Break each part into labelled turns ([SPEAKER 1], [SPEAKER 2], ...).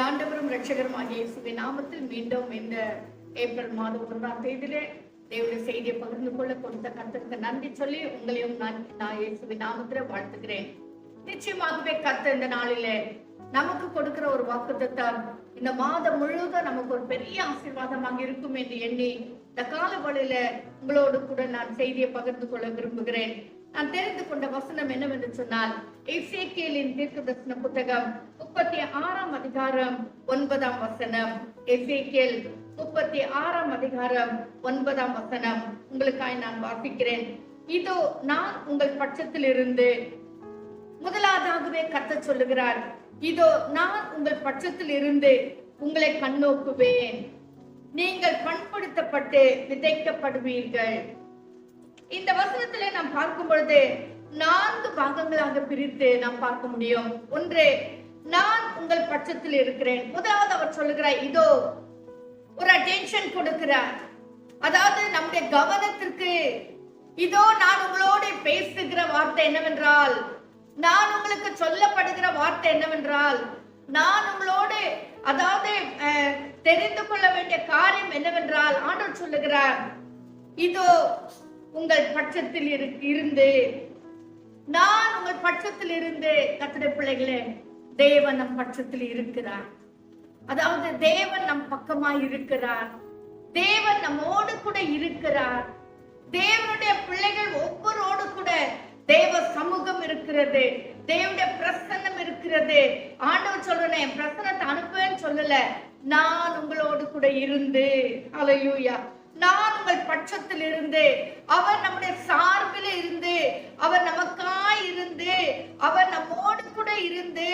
[SPEAKER 1] எங்கள் ஆண்டவரும் இரட்சகருமாகிய இயேசுவின் நாமத்தில் மீண்டும் இந்த ஏப்ரல் மாதம் 1ஆம் தேதியிலே தேவனுடைய செய்தியை பகிர்ந்து கொள்ள கொடுத்த கர்த்தருக்கு நன்றி சொல்லி உங்களையும் நான் இயேசுவின் நாமத்தில் வாழ்த்துகிறேன். நிச்சயமாகவே கர்த்தர் இந்த நாளிலே நமக்கு கொடுக்கிற ஒரு வாக்குத்தத்தம் இந்த மாதம் முழுவதும் நமக்கு ஒரு பெரிய ஆசீர்வாதமாக இருக்கும் என்று எண்ணி இந்த காலவழியில உங்களோடு கூட நான் செய்தியை பகிர்ந்து கொள்ள விரும்புகிறேன். நான் தெரிந்து கொண்ட வசனம் என்னவென்று சொன்னால், எசேக்கியேலின் தீர்க்கதரிசன புத்தகம் 36ஆம் அதிகாரம் 9ஆம் வசனம். எசேக்கியேல் 36ஆம் அதிகாரம் 9ஆம் வசனம் உங்களுக்காய் நான் வாசிக்கிறேன். இதோ நான் உங்கள் பட்சத்தில் இருந்து, முதலாவதாகவே கர்த்தர் சொல்லுகிறார், இதோ நான் உங்கள் பட்சத்தில் இருந்து உங்களை கண்ணோக்குவேன், நீங்கள் பண்படுத்தப்பட்டு விதைக்கப்படுவீர்கள். இந்த வசனத்திலே நாம் பார்க்கும் பொழுது 4 பாகங்களாக பிரித்து நாம் பார்க்க முடியும். ஒன்று, நான் உங்கள் பட்சத்தில் இருக்கிறேன். முதலாவது அவர் சொல்லுகிறார், இதோ ஒரு அட்டென்ஷன் கொடுக்கிறார். அதாவது நம்முடைய கவனத்திற்கு இதோ நான் உங்களோடு பேசுகிற வார்த்தை என்னவென்றால், நான் உங்களுக்கு சொல்லப்படுகிற வார்த்தை என்னவென்றால், நான் உங்களோடு அதாவது தெரிந்து கொள்ள வேண்டிய காரியம் என்னவென்றால், ஆண்டவர் சொல்லுகிறார், இதோ உங்கள் பட்சத்தில் இருந்து, நான் உங்கள் பட்சத்தில் இருந்து. கர்த்தருடைய பிள்ளைகளே, தேவன் நம் பட்சத்தில் இருக்கிறார். அதாவது தேவன் நம் பக்கமாய் இருக்கிறார். தேவன் நம்மோடு கூட இருக்கிறார். தேவனுடைய பிள்ளைகள் ஒவ்வொருவரோடு கூட தேவ சமூகம் இருக்கிறது, தேவனுடைய பிரசன்னம் இருக்கிறது. ஆண்டவர் சொல்றேன், பிரசன்னத்தை அனுப்புவேன்னு சொல்லல, நான் உங்களோடு கூட இருந்து, ஹல்லேலூயா, நான் உங்கள் பட்சத்தில் இருந்து, அவர் நம்முடைய சார்பில் இருந்து, அவர் நமக்காய் இருந்து, அவர் நம்மோடு கூட இருந்து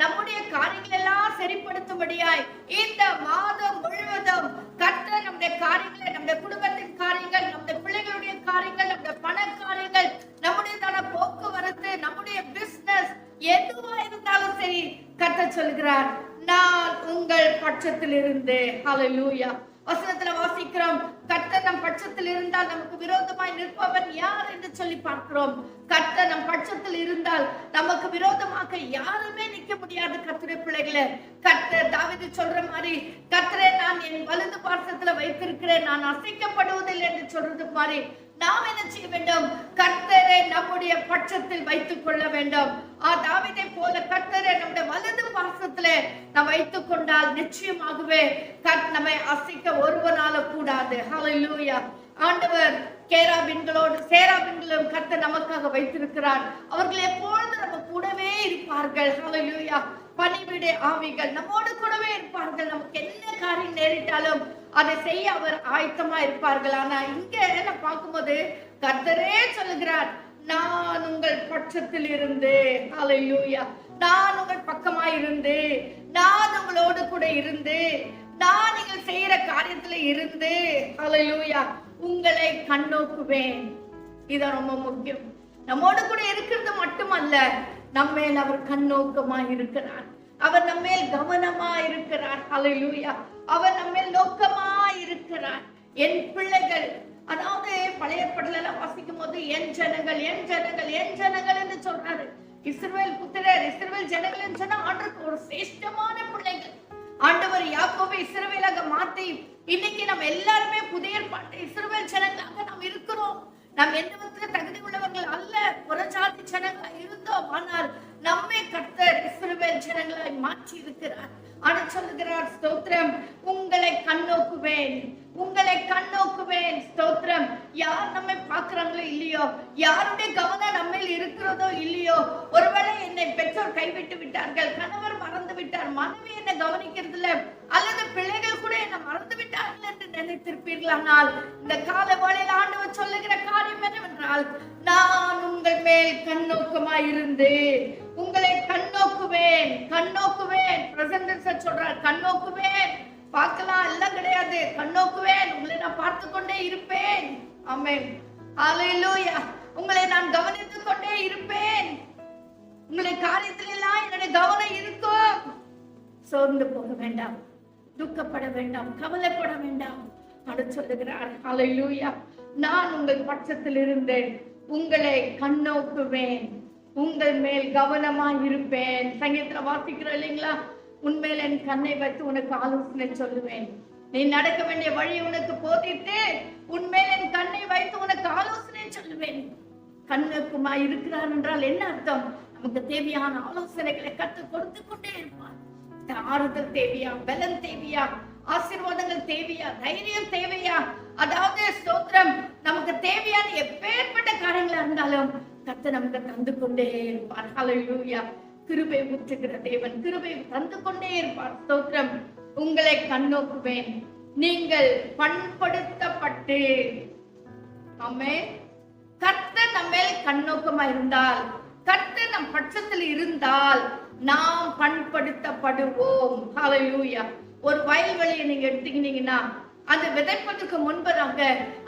[SPEAKER 1] நம்முடைய காரியங்கள் எல்லாம் சரிப்படுத்தும்படியாய் இந்த மாதம் முழுவதும் கர்த்தர் நம்முடைய காரியங்களை, நம்முடைய குடும்பத்தின் காரியங்கள், நம்முடைய பிள்ளைகளுடைய காரியங்கள், நம்முடைய பண காரியங்கள், நம்முடைய போக்குவரத்து, நம்முடைய பிசினஸ் எதுவா இருந்தாலும் சரி, கர்த்தர் சொல்கிறார், நான் உங்கள் பட்சத்தில் இருந்து. ஹல்லேலூயா. வசனத்துல வாசிக்கிறோம், கர்த்தர் நம் பட்சத்தில் இருந்தால் நமக்கு விரோதமாய் நிற்பவன் யார் என்று சொல்லி பார்க்கிறோம். கர்த்தர் நம் பட்சத்தில் இருந்தால் நமக்கு விரோதமாக யாருமே நிற்க முடியாது. கர்த்தருடைய பிள்ளைகளே, கர்த்தர் தாவீது சொல்ற மாதிரி, கர்த்தரை நான் என் வலது பார்சத்துல வைத்திருக்கிறேன், நான் அசைக்கப்படுவதில்லை என்று சொல்றது மாதிரி நாம் என்ன செய்ய வேண்டும்? கர்த்தரை நம்முடைய பட்சத்தில் வைத்துக் கொள்ள வேண்டும். தாவீதை போல கர்த்தரை நம்முடைய வலது பார்சத்துல நாம் வைத்துக் கொண்டால் நிச்சயமாகவே நம்மை அசைக்க ஒருவனால கூடாது. ஹல்லேலூயா. ஆண்டவர் சேராபின்களும் கர்த்தர் நமக்காக வைத்திருக்கிறார். அவர்கள் எப்பொழுது நம்ம கூடவே இருப்பார்கள். ஹல்லேலூயா. பணிவிடை ஆவிகள் நம்மோடு கூடவே இருப்பார்கள். நமக்கு என்ன காரியம் நேரிட்டாலும் அதை செய்ய அவர் ஆயத்தமா இருப்பார்கள். ஆனா இங்க என்ன பார்க்கும்போது கர்த்தரே சொல்லுகிறார், நான் உங்கள் பட்சத்தில் இருந்து, ஹல்லேலூயா, நான் உங்கள் பக்கமாய் இருந்து, நான் உங்களோடு கூட இருந்து, நான் நீங்கள் செய்யற காரியத்துல இருந்து, ஹல்லேலூயா, உங்களை கண்ணோக்குவேன். இது ரொம்ப முக்கியம். நம்மோடு கூட இருக்கிறது மட்டுமல்ல, நம்மேல் அவர் கண்ணோக்கமாய் இருக்கிறார். அவர் நம்மேல் கவனமாய் இருக்கிறார். ஹல்லேலூயா. அவர் நம்மேல் நோக்கமாய் இருக்கிறார். என் பிள்ளைகள், அதாவது பழைய ஏற்பாட்டுல வாசிக்கும் போது என் ஜனங்கள், என் ஜனங்கள், என் ஜனங்கள் என்று சொல்றாரு. இஸ்ரவேல் புத்திரர், இஸ்ரவேல் ஜனங்கள் என்று சொன்னா ஆண்டவருக்கு ஒரு சிரேஷ்டமான பிள்ளைகள். ஆண்டவர் யாக்கோபை இஸ்ரவேலாக மாத்தி இன்னைக்கு நம்ம எல்லாருமே புதிய ஏற்பாட்டு இஸ்ரவேல் ஜனங்களாக நாம் இருக்கிறோம். நாம் எந்த விதத்துல தகுதி உள்ளவர்கள் அல்ல, புறஜாதி ஜனங்களாக இருந்தோம். ஆனால் நம்மை கர்த்தர் இஸ்ரவேல் ஜனங்களாய் மாற்றி இருக்கிறார். ஆனா சொல்லுகிறார், ஸ்தோத்திரம், உங்களை கண்ணோக்குவேன், உங்களை கண்ணோக்குவேன். ஸ்தோத்திரம். யார் நம்மை பார்க்கிறாங்களோ இல்லையோ, யாருடைய கவனம் நம்மில் இருக்கிறதோ இல்லையோ, ஒருவேளை என்னை பெற்றோர் கைவிட்டு விட்டார்கள், கணவர் மறந்து விட்டார், மனைவி என்னை கவனிக்கிறது இல்லை, அல்லது பிள்ளைகள் கூட என்னை மறந்து விட்டார்கள் என்று நினைத்திருப்பீர்கள். ஆனால் இந்த கால வேளையில் ஆண்டவர் சொல்லுகிற காரியம் என்னவென்றால், நான் உங்கள் மேல் கண்ணோக்கமாய் இருந்து உங்களை கண்ணோக்குவேன், கண்ணோக்குவேன். பிரசன்டன்ஸ் சொல்றார், கண்ணோக்குவேன். பார்க்கலாம் எல்லாம் கிடையாது, கண்ணோக்குவேன், உங்களை நான் பார்த்து கொண்டே இருப்பேன். ஆமென். ஹல்லேலூயா. உங்களை நான் கவனித்துக் கொண்டே இருப்பேன். உங்களுடைய காரியத்தில் எல்லாம் என்னுடைய கவனம் இருக்கும். சோர்ந்து போக வேண்டாம், துக்கப்பட வேண்டாம், கவலைப்பட வேண்டாம். அது சொல்லுகிறார், ஹல்லேலூயா, நான் உங்கள் பட்சத்தில் இருந்து உங்களை கண்ணோக்குவேன், உங்கள் மேல் கவனமா இருப்பேன். சங்கீதத்துல வாசிக்கிறோம் இல்லைங்களா, உன்மேல் என் கண்ணை வைத்து உனக்கு ஆலோசனை சொல்லுவேன். நீ நடக்க வேண்டிய வழி உனக்கு போதித்து உன்மேல் என் கண்ணை வைத்து உனக்கு ஆலோசனை சொல்லுவேன். கண்ணுக்குமா இருக்கிறார் என்றால் என்ன அர்த்தம்? நமக்கு தேவையான ஆலோசனைகளை கற்றுக் கொடுத்து கொண்டே இருப்பார். ஆறுதல் தேவையா, பலன் தேவையா, ஆசீர்வாதங்கள் தேவையா, தைரியம் தேவையா, அதாவது ஸ்தோத்திரம், நமக்கு தேவையான எப்பேற்பட்ட காரியங்களா இருந்தாலும் கர்த்தர் நமக்கு தந்து கொண்டே இருப்பார். ஹல்லேலூயா. கிருபை ஊற்றுகிற தேவன் கிருபை தந்து கொண்டே இருப்பார். ஸ்தோத்திரம். உங்களை கண்ணோக்குவேன், நீங்கள் பண்படுத்தப்பட்டு. ஆமென். கர்த்தர் நம்ம கண்ணோக்கமா இருந்தால், கர்த்தர் நம் பட்சத்தில் இருந்தால் நாம் பண்படுத்தப்படுவோம். ஹல்லேலூயா. ஒரு வயல்வெளியை நீங்க எடுத்துக்கிட்டீங்கன்னா அது விதைப்பதற்கு முன்பதாக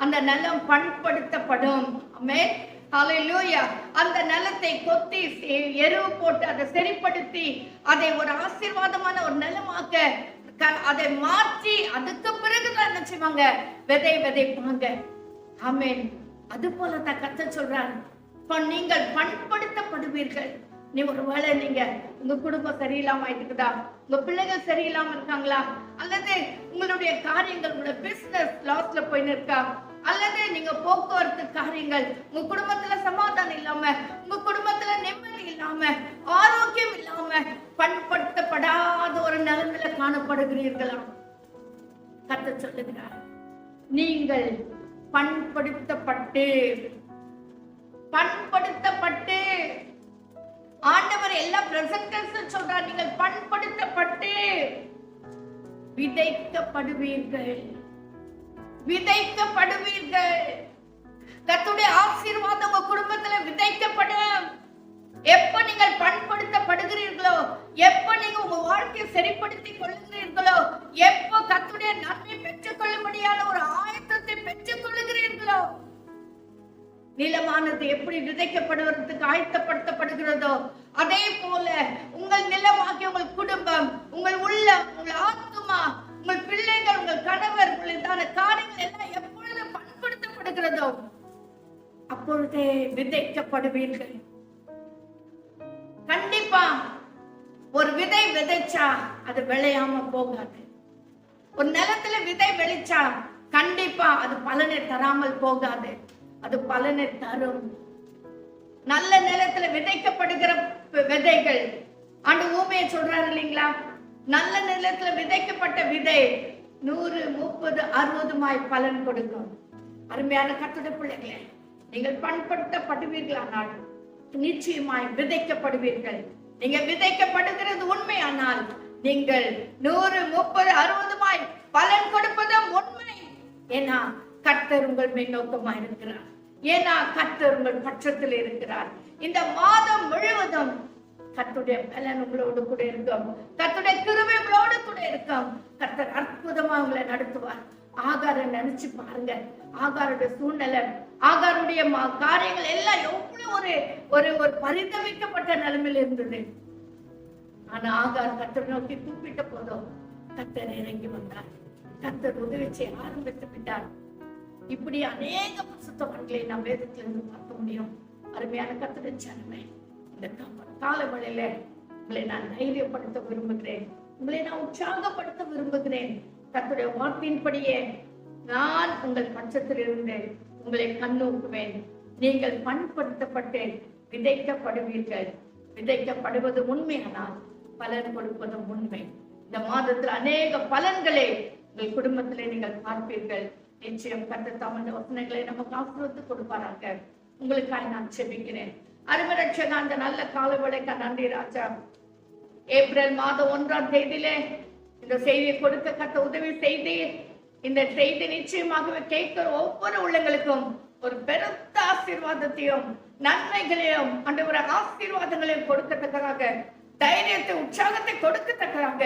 [SPEAKER 1] அந்த நிலம் பண்படுத்தப்படும். ஆமென். ஹல்லேலூயா. அந்த நிலத்தை கொத்தி எருவு போட்டு அதை சரிப்படுத்தி அதை ஒரு ஆசீர்வாதமான ஒரு நிலமாக்க அதை மாற்றி அதுக்கு பிறகுதான் என்ன செய்வாங்க? விதைப்பாங்க. ஆமென். அது போலதான் கர்த்தர் சொல்றார், நீங்கள் பண்படுத்தப்படுவீர்கள். நீ ஒருவேளை நீங்க உங்க குடும்பம் சரியில்லாம ஆயிட்டுக்குதா, உங்க பிள்ளைகள் சரியில்லாம இருக்காங்களா, அல்லது உங்களுடைய காரியங்கள் உங்களோட பிசினஸ் லாஸ்ல போயின்னு இருக்கா, அல்லது நீங்க போக்குவரத்து காரியங்கள் உங்க குடும்பத்துல சமாதானம் இல்லாம, உங்க குடும்பத்துல நிம்மதி இல்லாம, ஆரோக்கியம் இல்லாம, பண்படுத்தப்படாத ஒரு நிலைமையில காணப்படுகிறீர்களா? கர்த்தர் சொல்லுகிறார், நீங்கள் பண்படுத்தப்பட்டு ஆண்டவர் எல்லா பிரசன்டென்ஸ் சொல்றார், நீங்கள் பண்படுத்தப்பட்டு விதைக்கப்படுவீர்கள். கர்த்தருடைய ஆசீர்வாதம் உங்க குடும்பத்துல விதைக்கப்படும். எப்ப நீங்கள் பண்படுத்தப்படுகிறீர்களோ, எப்ப நீங்க உங்க வாழ்க்கையை சரிப்படுத்திக் கொள்ளுகிறீர்களோ, எப்ப கர்த்தருடைய நன்மை பெற்றுக் கொள்ளும்படியான ஒரு ஆயத்தத்தை பெற்றுக் கொள்ளுகிறீர்களோ, நிலமானது எப்படி விதைக்கப்படுவதற்கு ஆயத்தப்படுத்தப்படுகிறதோ அதே போல உங்கள் நிலமாகிய உங்கள் குடும்பம், உங்கள் உள்ளம், உங்கள் ஆத்துமா, உங்கள் பிள்ளைகள், உங்கள் கணவர், உங்களுக்கான காரியங்கள் எல்லாம் எப்பொழுது பண்படுத்தப்படுகிறதோ அப்பொழுதே விதைக்கப்படுவீர்கள். கண்டிப்பா ஒரு விதை விதைச்சா அது விளையாம போகாது. ஒரு நிலத்துல விதை விளைச்சா கண்டிப்பா அது பலனை தராமல் போகாது, அது பலனை தரும். நல்ல நிலத்துல விதைக்கப்படுகிற விதைகள், ஆண்டு ஊமையை சொல்றாரு இல்லைங்களா, நல்ல நிலத்துல விதைக்கப்பட்ட விதை 100, 30, 60 பலன் கொடுக்கும். அருமையான கர்த்தருடைய பிள்ளைகளே, நீங்கள் பண்படுத்தப்படுவீர்களானால் நிச்சயமாய் விதைக்கப்படுவீர்கள். நீங்க விதைக்கப்படுகிறது உண்மையானால் நீங்கள் 100, 30, 60 பலன் கொடுப்பதும் உண்மை. ஏன்னா கர்த்தர் உங்கள் மேல் இருக்கிறார். ஏன்னா கர்த்தர் உங்கள் பட்சத்தில் இருக்கிறார். இந்த மாதம் முழுவதும் கர்த்தருடைய பலன் உங்களோடு கூட இருக்கும். கர்த்தருடைய கிருபை உங்களோடு கூட இருக்கும். கர்த்தர் அற்புதமா உங்களை நடத்துவார். ஆகாரை நினைச்சு பாருங்க. ஆகாருடைய சூழ்நிலை, ஆகாருடைய காரியங்கள் எல்லாம் எவ்வளவு ஒரு பரிதவிக்கப்பட்ட நிலைமையில் இருந்தது. ஆனா ஆகார் கர்த்தர் நோக்கி கூப்பிட்ட போதும் கர்த்தர் இறங்கி வந்தார். கர்த்தர் உதவி செய்ய ஆரம்பித்து விட்டார். இப்படி அநேக பரிசுத்தவான்களை நாம் வேதத்திலிருந்து பார்க்க முடியும். அருமையான கர்த்தருடைய ஜனமே, இந்த காலவெளியில உங்களை நான் தைரியப்படுத்த விரும்புகிறேன், உங்களை நான் உற்சாகப்படுத்த விரும்புகிறேன். கர்த்தருடைய வார்த்தையின்படியே நான் உங்கள் பட்சத்தில் இருந்து உங்களை கண்ணோக்குவேன். நீங்கள் பண்படுத்தப்பட்டு விதைக்கப்படுவீர்கள். விதைக்கப்படுவது உண்மையானால் பலன் கொடுப்பதும் உண்மை. இந்த மாதத்தில் அநேக பலன்களை உங்கள் குடும்பத்திலே நீங்கள் பார்ப்பீர்கள். நிச்சயம் கர்த்தர் தம்முடைய வசனங்களை நமக்கு ஆசீர்வதித்து கொடுப்பாராக. உங்களுக்காக நான் செபிக்கிறேன். அருமை ரட்சகா, அந்த நல்ல காலவேளைக்கு நன்றி ராஜா. ஏப்ரல் மாதம் 1ஆம் தேதியிலே இந்த செய்தியை கொடுக்க கர்த்தர் உதவி செய்து, இந்த செய்தி நிச்சயமாகவே கேட்கிற ஒவ்வொரு உள்ளங்களுக்கும் ஒரு பெருத்த ஆசீர்வாதத்தையும் நன்மைகளையும் ஆண்டவரே ஆசீர்வாதங்களையும் கொடுக்கத்தக்கதாக, தைரியத்தை உற்சாகத்தை கொடுக்கத்தக்கதாக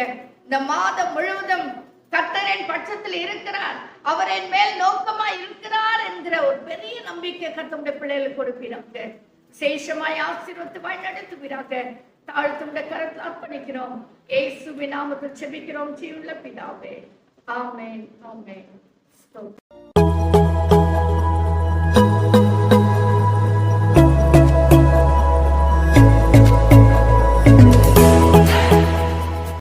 [SPEAKER 1] இந்த மாதம் முழுவதும் கர்த்தரின் பட்சத்தில் இருக்கிறார், அவர் என் மேல் நோக்கமா இருக்கிறார் என்கிற ஒரு பெரிய நம்பிக்கை கர்த்தருடைய பிள்ளைகளுக்கு கொடுப்பீராக. சேஷமாய் ஆசீர்வதித்து வழிநடத்துவீராக. தாழ்த்துடைய கரத்தில் அர்ப்பணிக்கிறோம். இயேசுவின் நாமத்தில் செபிக்கிறோம் ஜீவனுள்ள பிதாவே. ஆமென். ஆமென்.